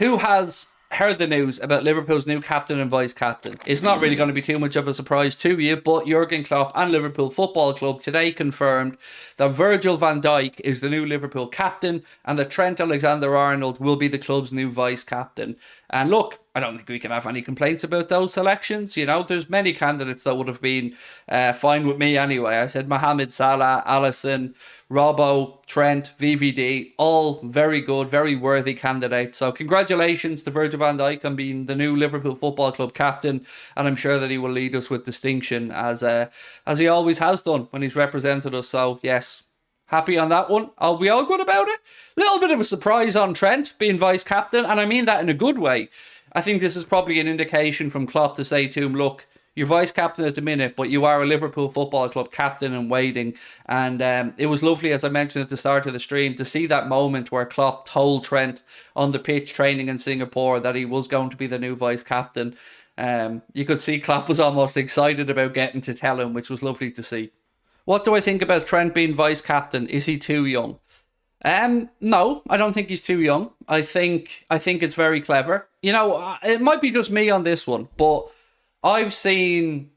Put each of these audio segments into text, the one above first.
who has heard the news about Liverpool's new captain and vice captain? It's not really going to be too much of a surprise to you, but Jurgen Klopp and Liverpool Football Club today confirmed that Virgil van Dijk is the new Liverpool captain and that Trent Alexander-Arnold will be the club's new vice captain. And look, I don't think we can have any complaints about those selections. You know, there's many candidates that would have been fine with me anyway. I said Mohamed Salah, Alisson, Robbo, Trent, VVD, all very good, very worthy candidates. So congratulations to Virgil van Dijk on being the new Liverpool Football Club captain, and I'm sure that he will lead us with distinction as he always has done when he's represented us. So yes, happy on that one. Are we all good about it? Little bit of a surprise on Trent being vice captain, and I mean that in a good way. I think this is probably an indication from Klopp to say to him, look, you're vice captain at the minute, but you are a Liverpool Football Club captain in waiting. And it was lovely, as I mentioned at the start of the stream, to see that moment where Klopp told Trent on the pitch training in Singapore that he was going to be the new vice captain. You could see Klopp was almost excited about getting to tell him, which was lovely to see. What do I think about Trent being vice captain? Is he too young? No, I don't think he's too young. I think it's very clever. You know, it might be just me on this one, but I've seen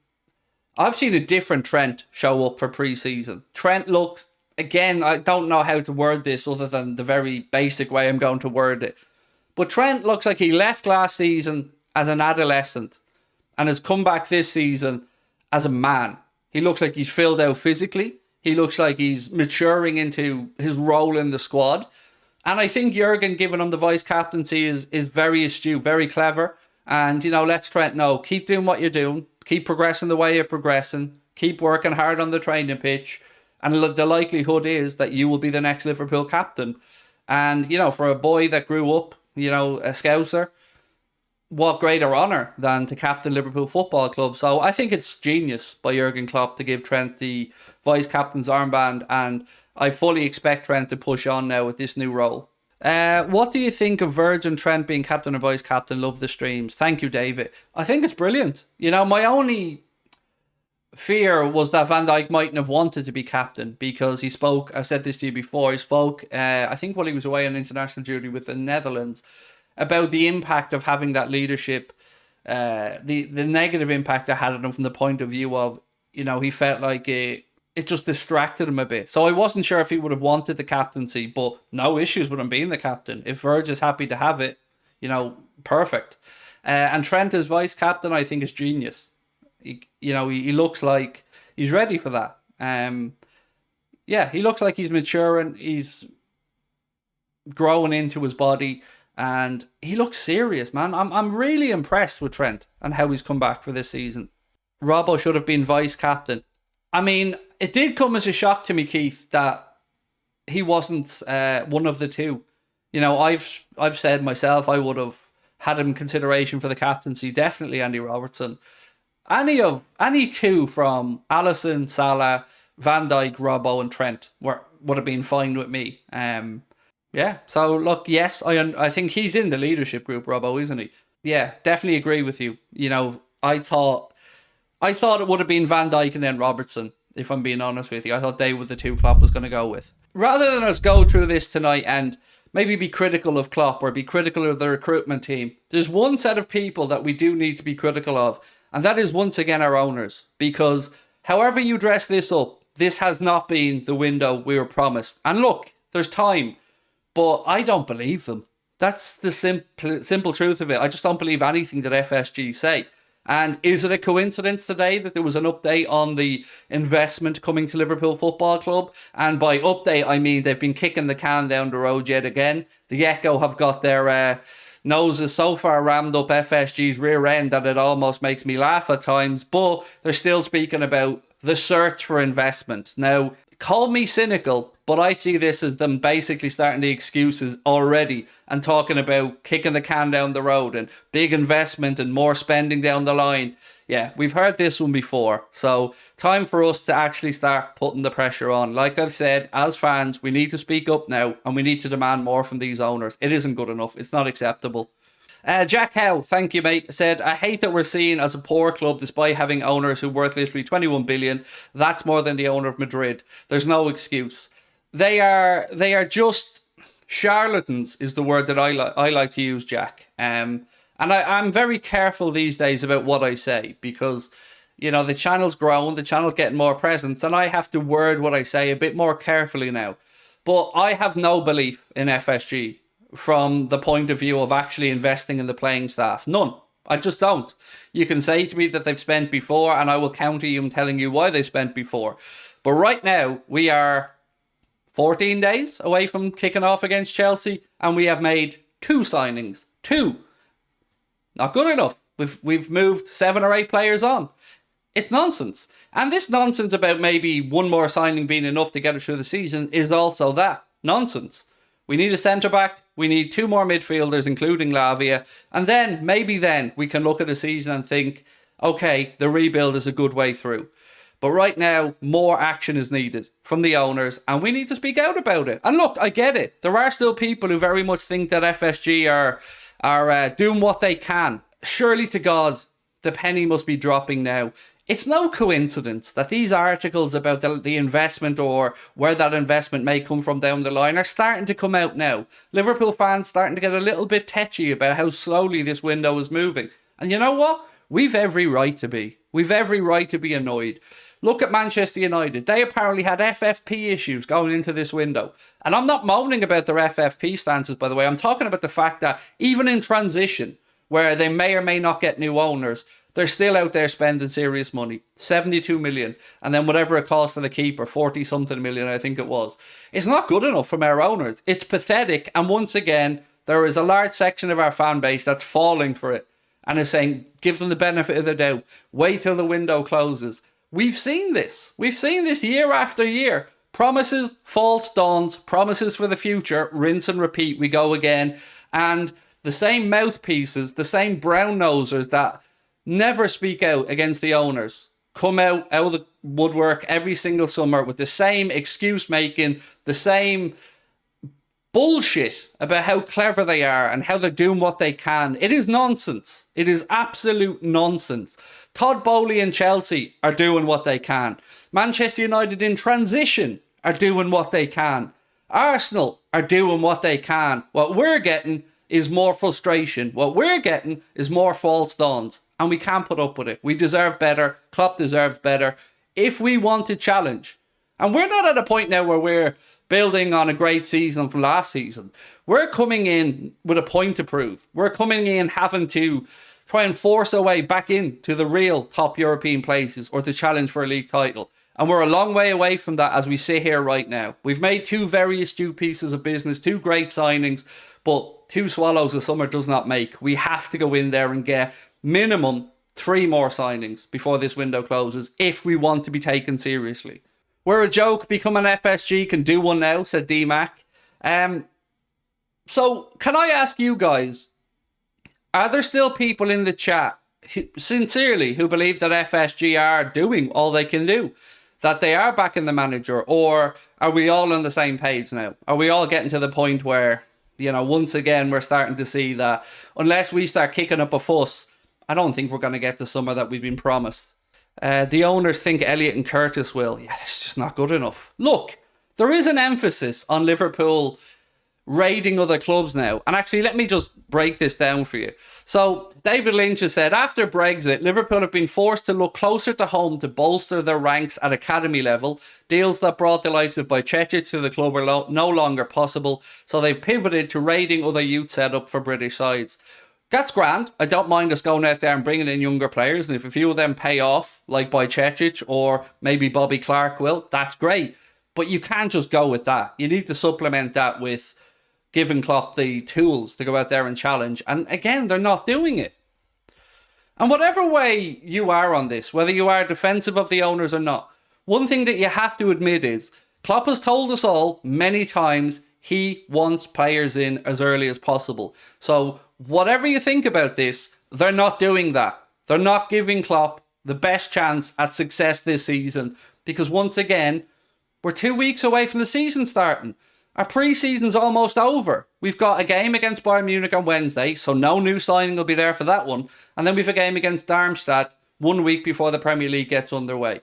a different Trent show up for pre-season. Trent looks, again, I don't know how to word this other than the very basic way I'm going to word it, but Trent looks like he left last season as an adolescent and has come back this season as a man. He looks like he's filled out physically. He looks like he's maturing into his role in the squad. And I think Jurgen giving him the vice captaincy is very astute, very clever. And, you know, let's Trent know, keep doing what you're doing. Keep progressing the way you're progressing. Keep working hard on the training pitch. And the likelihood is that you will be the next Liverpool captain. And, you know, for a boy that grew up, you know, a Scouser, what greater honour than to captain Liverpool Football Club. So I think it's genius by Jurgen Klopp to give Trent the vice captain's armband, and I fully expect Trent to push on now with this new role. What do you think of Virgil and Trent being captain and vice captain? Love the streams. Thank you, David. I think it's brilliant. You know, my only fear was that Van Dijk mightn't have wanted to be captain because he spoke, I've said this to you before, he spoke, I think while he was away on international duty with the Netherlands, about the impact of having that leadership, the negative impact it had on him from the point of view of, you know, he felt like it just distracted him a bit. So I wasn't sure if he would have wanted the captaincy, but no issues with him being the captain. If Virg is happy to have it, you know, perfect. And Trent as vice captain, I think is genius. He looks like he's ready for that. Yeah, he looks like he's maturing. He's growing into his body. And he looks serious, man. I'm really impressed with Trent and how he's come back for this season. Robbo should have been vice captain. I mean, it did come as a shock to me, Keith, that he wasn't one of the two. You know, I've said myself I would have had him consideration for the captaincy. Definitely Andy Robertson. Any two from Alisson, Salah, Van Dijk, Robbo, and Trent would have been fine with me. Yeah, so look, yes, I think he's in the leadership group, Robbo, isn't he? Yeah, definitely agree with you. You know, I thought it would have been Van Dijk and then Robertson, if I'm being honest with you. I thought they were the two Klopp was going to go with. Rather than us go through this tonight and maybe be critical of Klopp or be critical of the recruitment team, there's one set of people that we do need to be critical of, and that is once again our owners. Because however you dress this up, this has not been the window we were promised. And look, there's time. But I don't believe them. That's the simple truth of it. I just don't believe anything that FSG say. And is it a coincidence today that there was an update on the investment coming to Liverpool Football Club? And by update, I mean they've been kicking the can down the road yet again. The Echo have got their noses so far rammed up FSG's rear end that it almost makes me laugh at times. But they're still speaking about the search for investment. Now, call me cynical, but I see this as them basically starting the excuses already and talking about kicking the can down the road and big investment and more spending down the line. Yeah, we've heard this one before. So time for us to actually start putting the pressure on. Like I've said, as fans, we need to speak up now and we need to demand more from these owners. It isn't good enough. It's not acceptable. Jack Howe, thank you, mate, said, I hate that we're seen as a poor club despite having owners who are worth literally 21 billion. That's more than the owner of Madrid. There's no excuse. They are just Charlatans is the word that I like to use, Jack. And I'm very careful these days about what I say because, you know, the channel's grown, the channel's getting more presence, and I have to word what I say a bit more carefully now. But I have no belief in FSG from the point of view of actually investing in the playing staff. None. I just don't. You can say to me that they've spent before, and I will counter you in telling you why they spent before. But right now, we are 14 days away from kicking off against Chelsea, and we have made 2 signings. 2. Not good enough. We've moved 7 or 8 players on. It's nonsense. And this nonsense about maybe one more signing being enough to get us through the season is also that. Nonsense. We need a centre-back. We need 2 more midfielders, including Lavia. And then, maybe then, we can look at the season and think, okay, the rebuild is a good way through. But right now, more action is needed from the owners, and we need to speak out about it. And look, I get it. There are still people who very much think that FSG are doing what they can. Surely to God, the penny must be dropping now. It's no coincidence that these articles about the investment or where that investment may come from down the line are starting to come out now. Liverpool fans starting to get a little bit tetchy about how slowly this window is moving. And you know what? We've every right to be. We've every right to be annoyed. Look at Manchester United. They apparently had FFP issues going into this window. And I'm not moaning about their FFP stances, by the way. I'm talking about the fact that even in transition, where they may or may not get new owners, they're still out there spending serious money. 72 million. And then whatever it cost for the keeper, 40-something million, I think it was. It's not good enough from our owners. It's pathetic. And once again, there is a large section of our fan base that's falling for it and is saying, give them the benefit of the doubt. Wait till the window closes. We've seen this. We've seen this year after year. Promises, false dawns, promises for the future, rinse and repeat. We go again. And the same mouthpieces, the same brown nosers that never speak out against the owners come out of the woodwork every single summer with the same excuse making, the same bullshit about how clever they are and how they're doing what they can. It is nonsense. It is absolute nonsense. Todd Boehly and Chelsea are doing what they can. Manchester United in transition are doing what they can. Arsenal are doing what they can. What we're getting is more frustration. What we're getting is more false dawns. And we can't put up with it. We deserve better. Klopp deserves better. If we want to challenge. And we're not at a point now where we're building on a great season from last season. We're coming in with a point to prove. We're coming in having to try and force our way back into the real top European places or to challenge for a league title. And we're a long way away from that as we sit here right now. We've made 2 very astute pieces of business, 2 great signings, but 2 swallows a summer does not make. We have to go in there and get minimum 3 more signings before this window closes if we want to be taken seriously. We're a joke, become an FSG, can do one now, said D-Mac. So, can I ask you guys, are there still people in the chat, sincerely, who believe that FSG are doing all they can do? That they are backing the manager? Or are we all on the same page now? Are we all getting to the point where, you know, once again, we're starting to see that unless we start kicking up a fuss, I don't think we're going to get the summer that we've been promised. The owners think Elliott and Curtis will. Yeah, that's just not good enough. Look, there is an emphasis on Liverpool raiding other clubs now. And actually, let me just break this down for you. So, David Lynch has said, after Brexit, Liverpool have been forced to look closer to home to bolster their ranks at academy level. Deals that brought the likes of Bajcetic to the club are no longer possible. So they've pivoted to raiding other youth setup for British sides. That's grand. I don't mind us going out there and bringing in younger players. And if a few of them pay off, like Bajcetic or maybe Bobby Clark will, that's great. But you can't just go with that. You need to supplement that with giving Klopp the tools to go out there and challenge. And again, they're not doing it. And whatever way you are on this, whether you are defensive of the owners or not, one thing that you have to admit is Klopp has told us all many times he wants players in as early as possible. So whatever you think about this, they're not doing that. They're not giving Klopp the best chance at success this season because once again, we're 2 weeks away from the season starting. Our pre-season's almost over. We've got a game against Bayern Munich on Wednesday, so no new signing will be there for that one. And then we've a game against Darmstadt 1 week before the Premier League gets underway.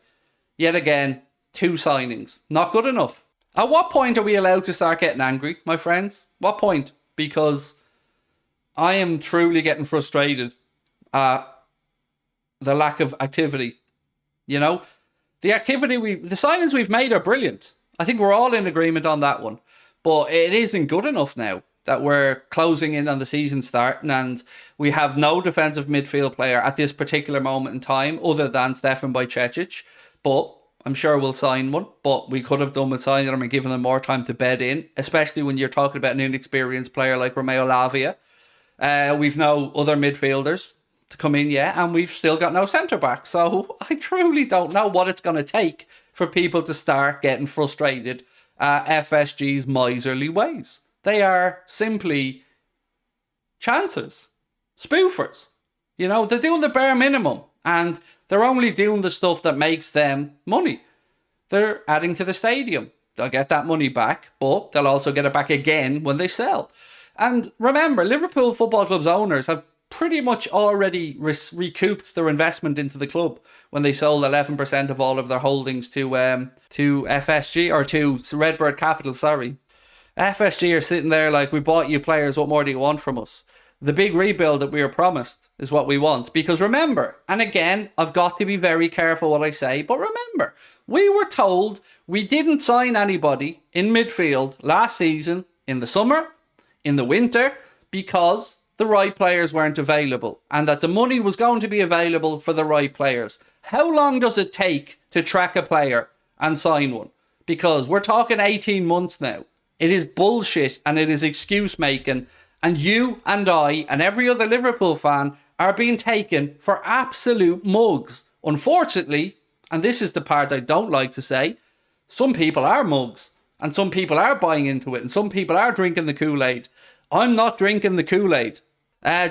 Yet again, 2 signings. Not good enough. At what point are we allowed to start getting angry, my friends? What point? Because I am truly getting frustrated at the lack of activity. You know, the signings we've made are brilliant. I think we're all in agreement on that one. But it isn't good enough now that we're closing in on the season starting and we have no defensive midfield player at this particular moment in time other than Stefan Bajcetic. But I'm sure we'll sign one. But we could have done with signing them and giving them more time to bed in, especially when you're talking about an inexperienced player like Roméo Lavia. We've no other midfielders to come in yet, and we've still got no centre-back. So I truly don't know what it's going to take for people to start getting frustrated at FSG's miserly ways. They are simply chancers, spoofers. You know, they're doing the bare minimum, and they're only doing the stuff that makes them money. They're adding to the stadium. They'll get that money back, but they'll also get it back again when they sell. And remember, Liverpool Football Club's owners have pretty much already recouped their investment into the club when they sold 11% of all of their holdings to FSG, or to Redbird Capital, sorry. FSG are sitting there like, we bought you players, what more do you want from us? The big rebuild that we were promised is what we want. Because remember, and again, I've got to be very careful what I say, but remember, we were told we didn't sign anybody in midfield last season, in the summer, in the winter, because the right players weren't available and that the money was going to be available for the right players. How long does it take to track a player and sign one? Because we're talking 18 months now. It is bullshit and it is excuse making, and you and I and every other Liverpool fan are being taken for absolute mugs. Unfortunately, and this is the part I don't like to say, some people are mugs and some people are buying into it and some people are drinking the Kool-Aid. I'm not drinking the Kool-Aid.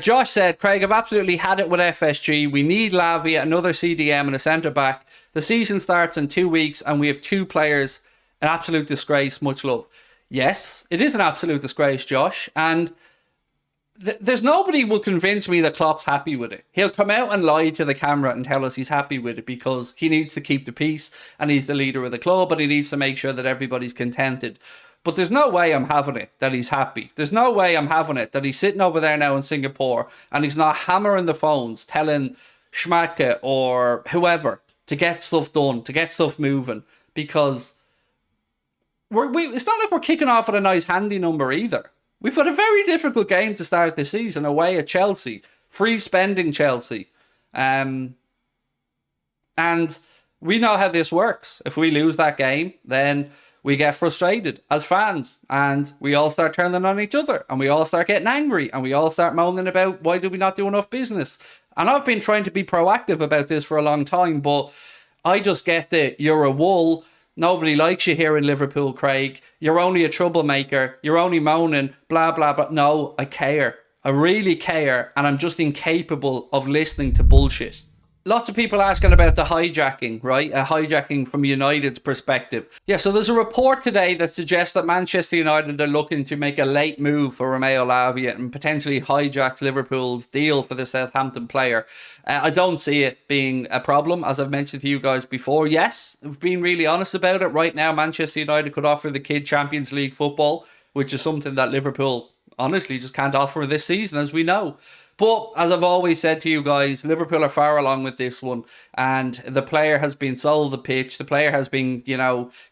Josh said, Craig, I've absolutely had it with FSG. We need Lavia, another CDM and a centre-back. The season starts in 2 weeks and we have 2 players. An absolute disgrace. Much love. Yes, it is an absolute disgrace, Josh. And there's nobody will convince me that Klopp's happy with it. He'll come out and lie to the camera and tell us he's happy with it because he needs to keep the peace and he's the leader of the club, but he needs to make sure that everybody's contented. But there's no way I'm having it that he's happy. There's no way I'm having it that he's sitting over there now in Singapore and he's not hammering the phones telling Schmatke or whoever to get stuff done, to get stuff moving. Because it's not like we're kicking off with a nice handy number either. We've got a very difficult game to start this season away at Chelsea. Free spending Chelsea. And we know how this works. If we lose that game, then we get frustrated as fans and we all start turning on each other and we all start getting angry and we all start moaning about why do we not do enough business. And I've been trying to be proactive about this for a long time, but I just get that you're a wool. Nobody likes you here in Liverpool, Craig. You're only a troublemaker. You're only moaning, blah, blah, blah. No, I care. I really care. And I'm just incapable of listening to bullshit. Lots of people asking about the hijacking, right? A hijacking from United's perspective. Yeah, so there's a report today that suggests that Manchester United are looking to make a late move for Roméo Lavia and potentially hijack Liverpool's deal for the Southampton player. I don't see it being a problem, as I've mentioned to you guys before. Yes, I've been really honest about it. Right now, Manchester United could offer the kid Champions League football, which is something that Liverpool honestly just can't offer this season, as we know. But as I've always said to you guys, Liverpool are far along with this one, and the player has been sold the pitch. The player has been,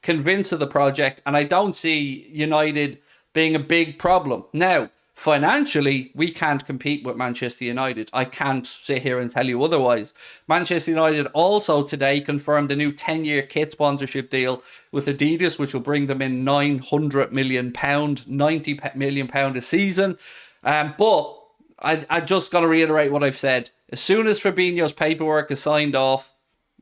convinced of the project, and I don't see United being a big problem. Now, financially, we can't compete with Manchester United. I can't sit here and tell you otherwise. Manchester United also today confirmed a new 10-year kit sponsorship deal with Adidas, which will bring them in £900 million, £90 million a season. But I just got to reiterate what I've said. As soon as Fabinho's paperwork is signed off,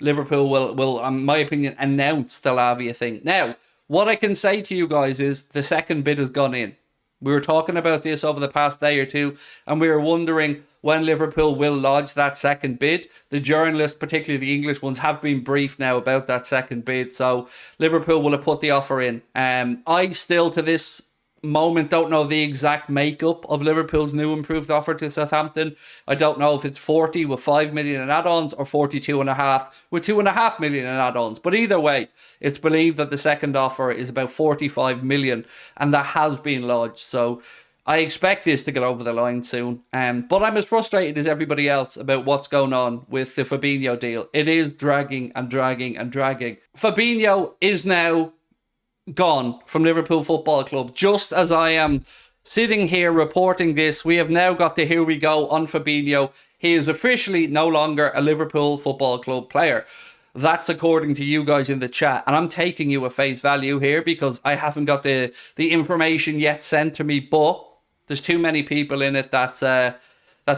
Liverpool will, in my opinion, announce the Lavia thing. Now, what I can say to you guys is the second bid has gone in. We were talking about this over the past day or two, and we were wondering when Liverpool will lodge that second bid. The journalists, particularly the English ones, have been briefed now about that second bid, so Liverpool will have put the offer in. I still, to this moment don't know the exact makeup of Liverpool's new improved offer to Southampton. I don't know if it's 40 with 5 million in add-ons or 42.5 with 2.5 million in add-ons. But either way, it's believed that the second offer is about 45 million, and that has been lodged. So I expect this to get over the line soon. But I'm as frustrated as everybody else about what's going on with the Fabinho deal. It is dragging and dragging and dragging. Fabinho is now gone from Liverpool Football Club. Just as I am sitting here reporting this, we have now got the here we go on Fabinho. He is officially no longer a Liverpool Football Club player. That's according to you guys in the chat. And I'm taking you at face value here because I haven't got the information yet sent to me, but there's too many people in it that's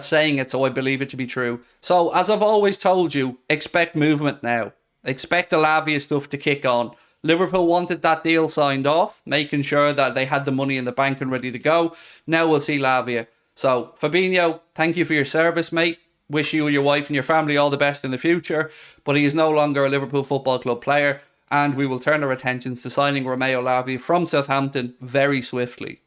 saying it, so I believe it to be true. So, as I've always told you, expect movement now. Expect the Lavia stuff to kick on. Liverpool wanted that deal signed off, making sure that they had the money in the bank and ready to go. Now we'll see Lavia. So, Fabinho, thank you for your service, mate. Wish you, your wife and your family all the best in the future. But he is no longer a Liverpool Football Club player, and we will turn our attentions to signing Roméo Lavia from Southampton very swiftly.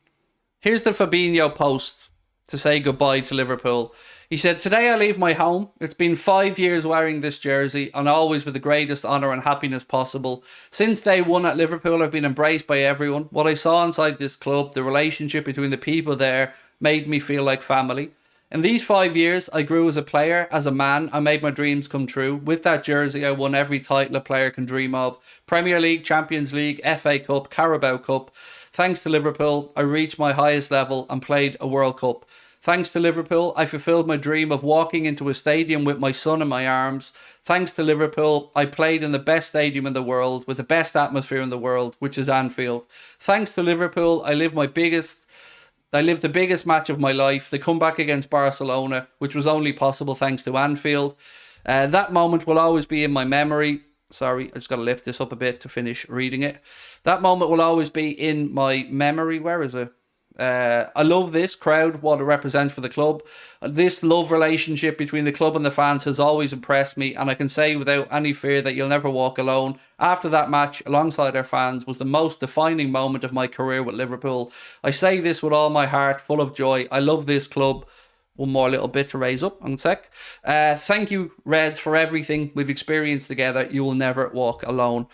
Here's the Fabinho post to say goodbye to Liverpool. He said, "Today I leave my home. It's been 5 years wearing this jersey and always with the greatest honour and happiness possible. Since day one at Liverpool, I've been embraced by everyone. What I saw inside this club, the relationship between the people there, made me feel like family. In these 5 years, I grew as a player, as a man. I made my dreams come true. With that jersey, I won every title a player can dream of. Premier League, Champions League, FA Cup, Carabao Cup. Thanks to Liverpool, I reached my highest level and played a World Cup. Thanks to Liverpool, I fulfilled my dream of walking into a stadium with my son in my arms. Thanks to Liverpool, I played in the best stadium in the world, with the best atmosphere in the world, which is Anfield. Thanks to Liverpool, I lived the biggest match of my life, the comeback against Barcelona, which was only possible thanks to Anfield. That moment will always be in my memory." Sorry, I just got to lift this up a bit to finish reading it. "That moment will always be in my memory." Where is it? "I love this crowd, what it represents for the club. This love relationship between the club and the fans has always impressed me, and I can say without any fear that you'll never walk alone. After that match, alongside our fans, was the most defining moment of my career with Liverpool. I say this with all my heart, full of joy. I love this club." One more little bit to raise up on a sec. "Thank you, Reds, for everything we've experienced together. You will never walk alone."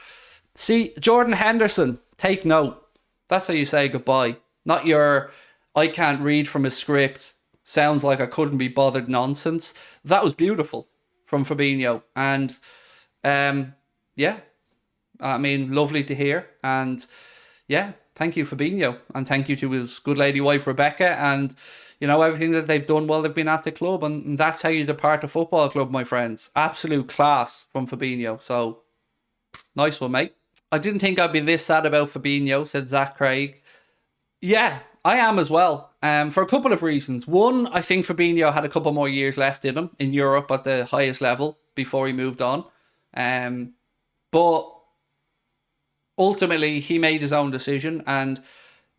See, Jordan Henderson, take note. That's how you say goodbye. Not your, "I can't read from a script, sounds like I couldn't be bothered" nonsense. That was beautiful from Fabinho. And yeah, I mean, lovely to hear. And yeah, thank you, Fabinho. And thank you to his good lady wife, Rebecca. And, you know, everything that they've done while they've been at the club. And that's how you depart a football club, my friends. Absolute class from Fabinho. So, nice one, mate. "I didn't think I'd be this sad about Fabinho," said Zach Craig. Yeah, I am as well, for a couple of reasons. One, I think Fabinho had a couple more years left in him in Europe at the highest level before he moved on. But ultimately, he made his own decision, and,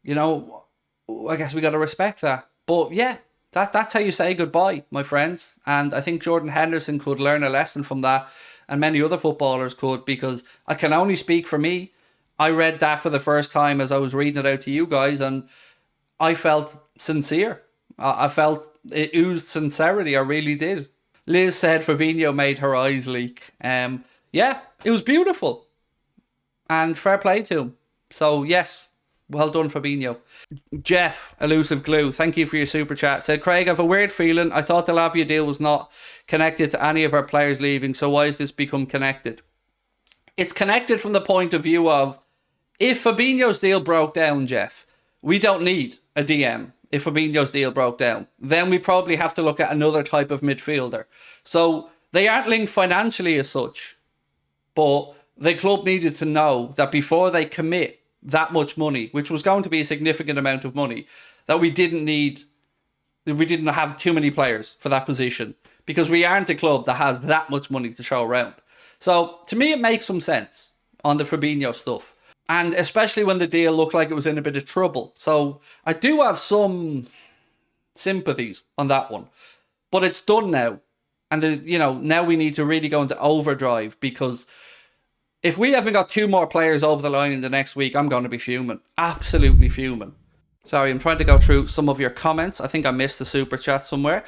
you know, I guess we got to respect that. But yeah, that's how you say goodbye, my friends. And I think Jordan Henderson could learn a lesson from that, and many other footballers could, because I can only speak for me. I read that for the first time as I was reading it out to you guys, and I felt sincere. I felt it oozed sincerity. I really did. Liz said Fabinho made her eyes leak. Yeah, it was beautiful. And fair play to him. So, yes, well done, Fabinho. Jeff, Elusive Glue, thank you for your super chat. Said, "Craig, I have a weird feeling. I thought the Lavia deal was not connected to any of our players leaving, so why has this become connected?" It's connected from the point of view of, if Fabinho's deal broke down, Jeff, we don't need a DM. If Fabinho's deal broke down, then we probably have to look at another type of midfielder. So they aren't linked financially as such, but the club needed to know that before they commit that much money, which was going to be a significant amount of money, that we didn't have too many players for that position, because we aren't a club that has that much money to throw around. So to me, it makes some sense on the Fabinho stuff. And especially when the deal looked like it was in a bit of trouble. So I do have some sympathies on that one. But it's done now. And, now we need to really go into overdrive, because if we haven't got two more players over the line in the next week, I'm going to be fuming. Absolutely fuming. Sorry, I'm trying to go through some of your comments. I think I missed the super chat somewhere.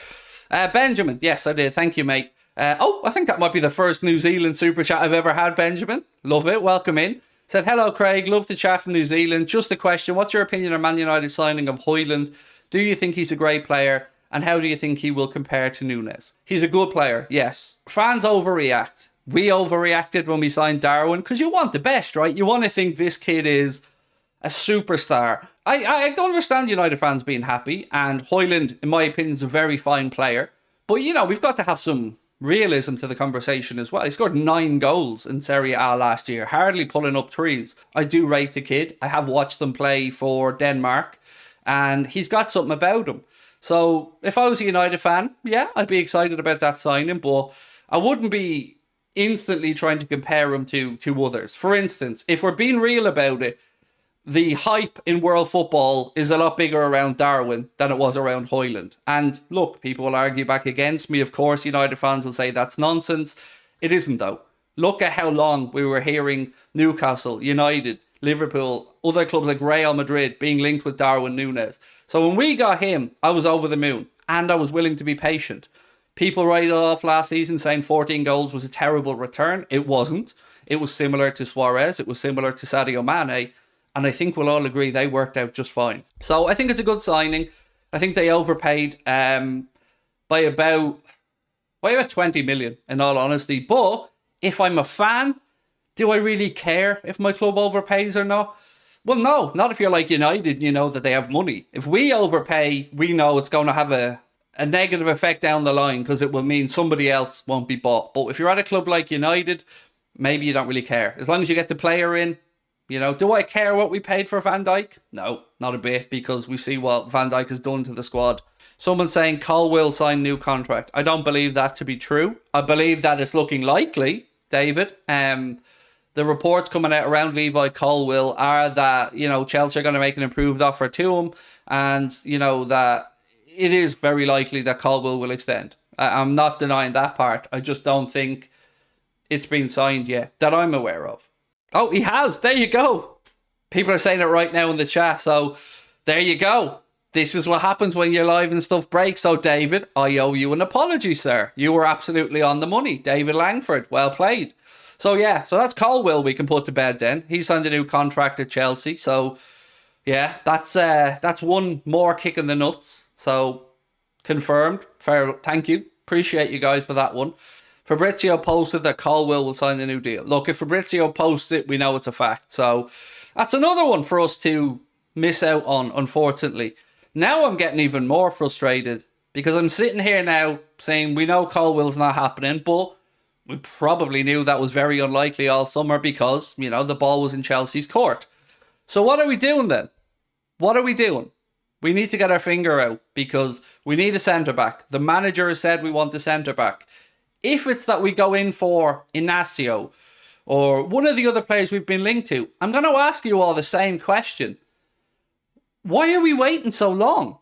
Benjamin, yes, I did. Thank you, mate. I think that might be the first New Zealand super chat I've ever had, Benjamin. Love it. Welcome in. Said, hello, Craig. Love the chat from New Zealand. Just a question. What's your opinion on Man United signing of Højlund? Do you think he's a great player? And how do you think he will compare to Núñez? He's a good player, yes. Fans overreact. We overreacted when we signed Darwin because you want the best, right? You want to think this kid is a superstar. I don't understand United fans being happy, and Højlund, in my opinion, is a very fine player. But, you know, we've got to have some realism to the conversation as well. He scored 9 goals in Serie A last year, hardly pulling up threes. I do rate the kid. I have watched them play for Denmark, and he's got something about him. So if I was a United fan, yeah, I'd be excited about that signing, but I wouldn't be instantly trying to compare him to others. For instance, if we're being real about it, the hype in world football is a lot bigger around Darwin than it was around Højlund. And look, people will argue back against me. Of course, United fans will say that's nonsense. It isn't, though. Look at how long we were hearing Newcastle, United, Liverpool, other clubs like Real Madrid being linked with Darwin Núñez. So when we got him, I was over the moon and I was willing to be patient. People write it off last season saying 14 goals was a terrible return. It wasn't. It was similar to Suarez. It was similar to Sadio Mane. And I think we'll all agree they worked out just fine. So I think it's a good signing. I think they overpaid by about 20 million, in all honesty. But if I'm a fan, do I really care if my club overpays or not? Well, no, not if you're like United, you know that they have money. If we overpay, we know it's going to have a negative effect down the line because it will mean somebody else won't be bought. But if you're at a club like United, maybe you don't really care. As long as you get the player in, you know, do I care what we paid for Van Dijk? No, not a bit, because we see what Van Dijk has done to the squad. Someone saying Cole will sign new contract. I don't believe that to be true. I believe that it's looking likely, David. The reports coming out around Levi Colwill are that, you know, Chelsea are going to make an improved offer to him, and, you know, that it is very likely that Colwill will extend. I'm not denying that part. I just don't think it's been signed yet, that I'm aware of. Oh, he has. There you go. People are saying it right now in the chat. So there you go. This is what happens when you're live and stuff breaks. So, David, I owe you an apology, sir. You were absolutely on the money. David Langford, well played. So, yeah, so that's Colwill we can put to bed then. He signed a new contract at Chelsea. So, yeah, that's one more kick in the nuts. So, confirmed. Fair. Thank you. Appreciate you guys for that one. Fabrizio posted that Colwill will sign the new deal. Look, if Fabrizio posts it, we know it's a fact. So that's another one for us to miss out on, unfortunately. Now I'm getting even more frustrated because I'm sitting here now saying we know Colwill's not happening, but we probably knew that was very unlikely all summer because, you know, the ball was in Chelsea's court. So what are we doing then? What are we doing? We need to get our finger out because we need a centre-back. The manager has said we want a centre-back. If it's that we go in for Inacio or one of the other players we've been linked to, I'm going to ask you all the same question. Why are we waiting so long?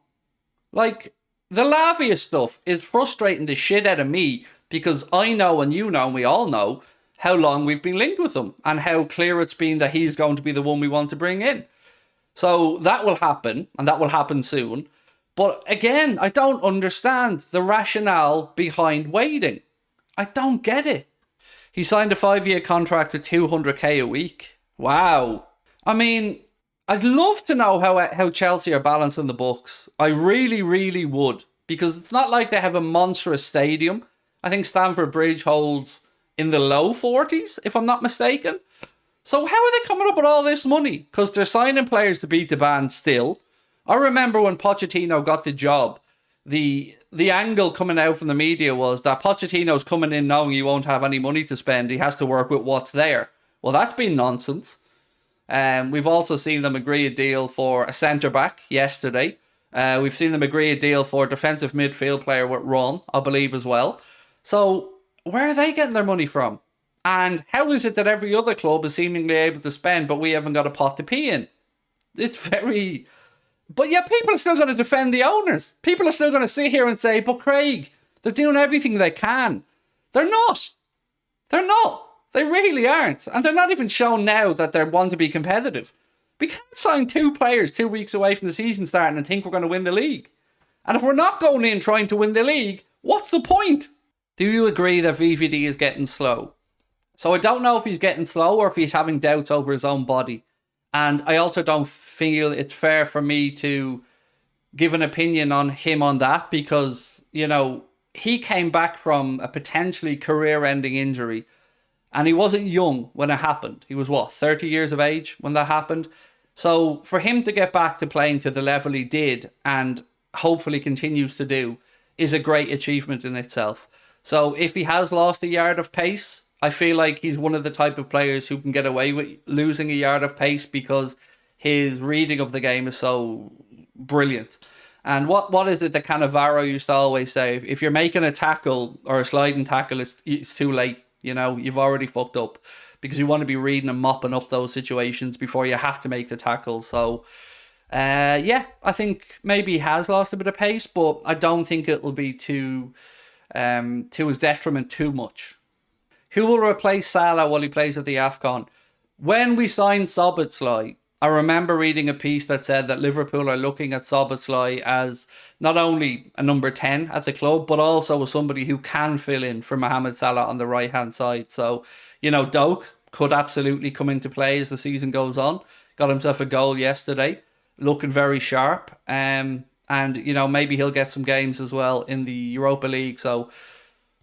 Like, the Lavia stuff is frustrating the shit out of me because I know and you know and we all know how long we've been linked with him and how clear it's been that he's going to be the one we want to bring in. So that will happen, and that will happen soon. But again, I don't understand the rationale behind waiting. I don't get it. He signed a 5-year contract with 200k a week. Wow. I mean, I'd love to know how Chelsea are balancing the books. I really, really would. Because it's not like they have a monstrous stadium. I think Stamford Bridge holds in the low 40s, if I'm not mistaken. So how are they coming up with all this money? Because they're signing players to beat the band still. I remember when Pochettino got the job, the angle coming out from the media was that Pochettino's coming in knowing he won't have any money to spend. He has to work with what's there. Well, that's been nonsense. We've also seen them agree a deal for a centre-back yesterday. We've seen them agree a deal for a defensive midfield player with Ron, I believe, as well. So where are they getting their money from? And how is it that every other club is seemingly able to spend, but we haven't got a pot to pee in? It's very... But yeah, people are still going to defend the owners. People are still going to sit here and say, but Craig, they're doing everything they can. They're not. They're not. They really aren't. And they're not even shown now that they want to be competitive. We can't sign 2 players 2 weeks away from the season starting and think we're going to win the league. And if we're not going in trying to win the league, what's the point? Do you agree that VVD is getting slow? So I don't know if he's getting slow or if he's having doubts over his own body. And I also don't feel it's fair for me to give an opinion on him on that because, you know, he came back from a potentially career-ending injury and he wasn't young when it happened. He was, 30 years of age when that happened? So for him to get back to playing to the level he did and hopefully continues to do is a great achievement in itself. So if he has lost a yard of pace, I feel like he's one of the type of players who can get away with losing a yard of pace because his reading of the game is so brilliant. And what is it that Cannavaro used to always say? If you're making a tackle or a sliding tackle, it's too late. You know, you've already fucked up because you want to be reading and mopping up those situations before you have to make the tackle. So, yeah, I think maybe he has lost a bit of pace, but I don't think it will be to his detriment too much. Who will replace Salah while he plays at the AFCON? When we signed Szoboszlai, I remember reading a piece that said that Liverpool are looking at Szoboszlai as not only a number 10 at the club, but also as somebody who can fill in for Mohamed Salah on the right-hand side. So, you know, Doak could absolutely come into play as the season goes on. Got himself a goal yesterday, looking very sharp. And, you know, maybe he'll get some games as well in the Europa League. So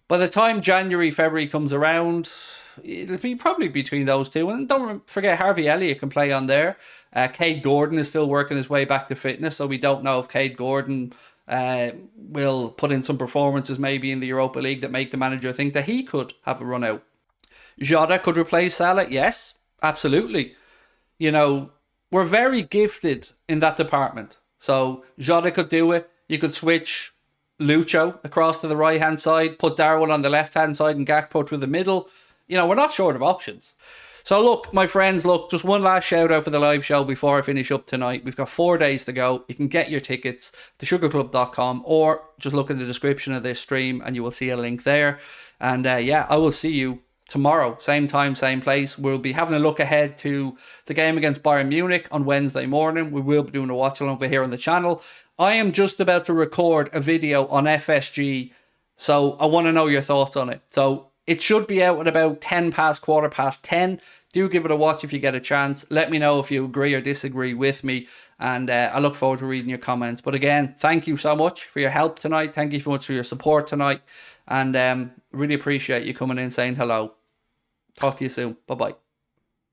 by the time January, February comes around, it'll be probably between those two. And don't forget, Harvey Elliott can play on there. Cade Gordon is still working his way back to fitness, so we don't know if Cade Gordon will put in some performances maybe in the Europa League that make the manager think that he could have a run out. Jota could replace Salah. Yes, absolutely. You know, we're very gifted in that department. So Jota could do it. You could switch Lucho across to the right-hand side, put Darwin on the left-hand side and Gakpo through the middle. You know, we're not short of options. So look, my friends, just one last shout out for the live show before I finish up tonight. We've got 4 days to go. You can get your tickets, thesugarclub.com, or just look in the description of this stream and you will see a link there. And yeah, I will see you tomorrow, same time, same place. We'll be having a look ahead to the game against Bayern Munich on Wednesday morning. We will be doing a watch along over here on the channel. I am just about to record a video on FSG, so I want to know your thoughts on it. So it should be out at about 10 past 10. Do give it a watch if you get a chance. Let me know if you agree or disagree with me, and I look forward to reading your comments. But again, thank you so much for your help tonight. Thank you so much for your support tonight, and really appreciate you coming in saying hello. Talk to you soon. Bye-bye.